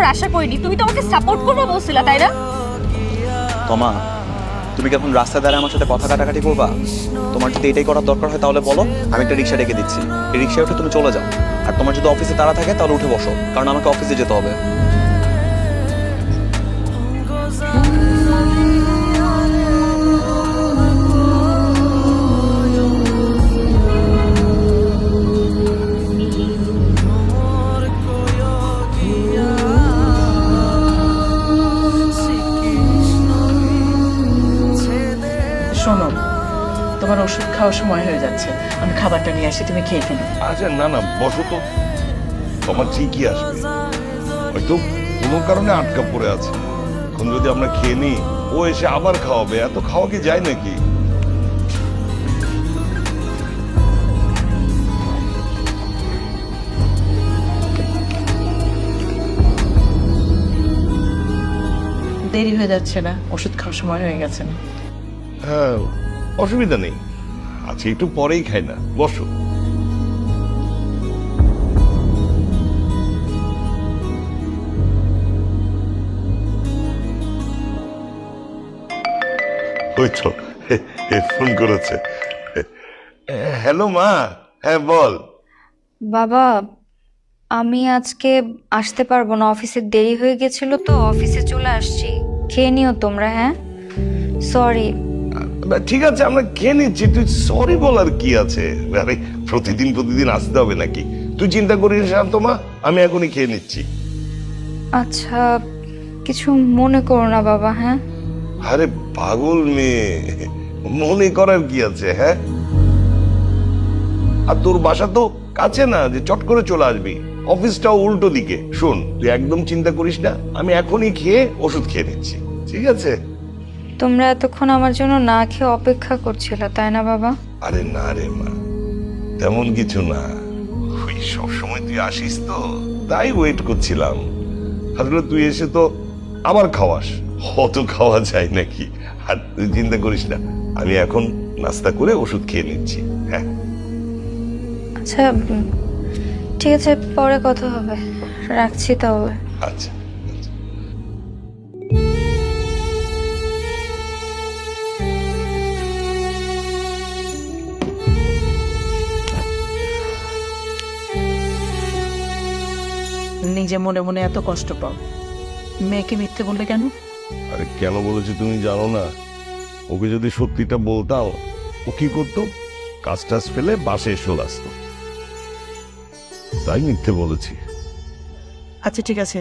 হওয়ার আশা করিনি। তুমি তো আমাকে সাপোর্ট করবে বলছিলা, তাই না? তোমা, তুমি কি এখন রাস্তায় দাঁড়িয়ে আমার সাথে কথা কাটাকাটি করবা? তোমার যদি এটাই করার দরকার হয় তাহলে বলো, আমি একটা রিক্সা ডেকে দিচ্ছি। এই রিক্সায় উঠে তুমি চলে যাও। আর তোমার যদি অফিসে তাড়া থাকে তাহলে উঠে বসো, কারণ আমাকে অফিসে যেতে হবে। শোনো, তোমার ওষুধ খাওয়ার সময় হয়ে যাচ্ছে, আমি খাবারটা নিয়ে আসি, তুমি খেয়ে ফেলো। আচ্ছা, না না, বসো তো। তোমার ঠিকই আসবে, হয়তো কোনো কারণে আটকা পড়ে আছে। এখন যদি আমরা খেয়ে নিই, ও এসে আবার খাওয়াবে। এত খাওয়া কি যায় নাকি? দেরি হয়ে যাচ্ছে না? ওষুধ খাওয়ার সময় হয়ে গেছে না? হ্যাঁ, অসুবিধা নেই, আজকে একটু পরেই খাই না, বসো। ওই তো ফোন করেছে। হ্যালো মা, হ্যাঁ বল। বাবা, আমি আজকে আসতে পারবো না, অফিসে দেরি হয়ে গেছিল তো অফিসে চলে আসছি। খেয়ে নিও তোমরা, হ্যাঁ? সরি। ঠিক আছে, আমরা খেয়ে নিচ্ছি, তুই সরি বলার কি আছে? আরে প্রতিদিন প্রতিদিন আসতে হবে নাকি? তুই চিন্তা করিস না তো মা, আমি এখনই খেয়ে নিচ্ছি। আচ্ছা, কিছু মনে করো না বাবা, হ্যাঁ? আরে পাগল মেয়ে, মনে করার কি আছে? হ্যাঁ, আর তোর বাসা তো কাছে না যে চট করে চলে আসবি, অফিসটাও উল্টো দিকে। শোন, তুই একদম চিন্তা করিস না, আমি এখনই খেয়ে ওষুধ খেয়ে নিচ্ছি, ঠিক আছে? তোমরা এতক্ষণ আমার জন্য না খেয়ে অপেক্ষা করছিলে, তাই না বাবা? আরে না রে মা, তেমন কিছু না। ওই সবসময় তুই আসিস তো, তাই ওয়েট করছিলাম। আসলে তুই এসে তো আবার খাওয়াস, অত খাওয়া যায় নাকি? আর তুই চিন্তা করিস না, আমি এখন নাস্তা করে ওষুধ খেয়ে নিচ্ছি। হ্যাঁ আচ্ছা, ঠিক আছে, পরে কথা হবে, রাখছি তাহলে। আচ্ছা। নিজে মনে মনে এত কষ্ট পাও, মেয়েকে মিথ্যে বললে কেন? আরে কেন বলেছি তুমি জানো না? ওকে যদি সত্যিটা বলতাম, ও কি করতো? কাজ টাজ ফেলে বাসে এসে আসতো, তাই মিথ্যে বলেছি। আচ্ছা ঠিক আছে,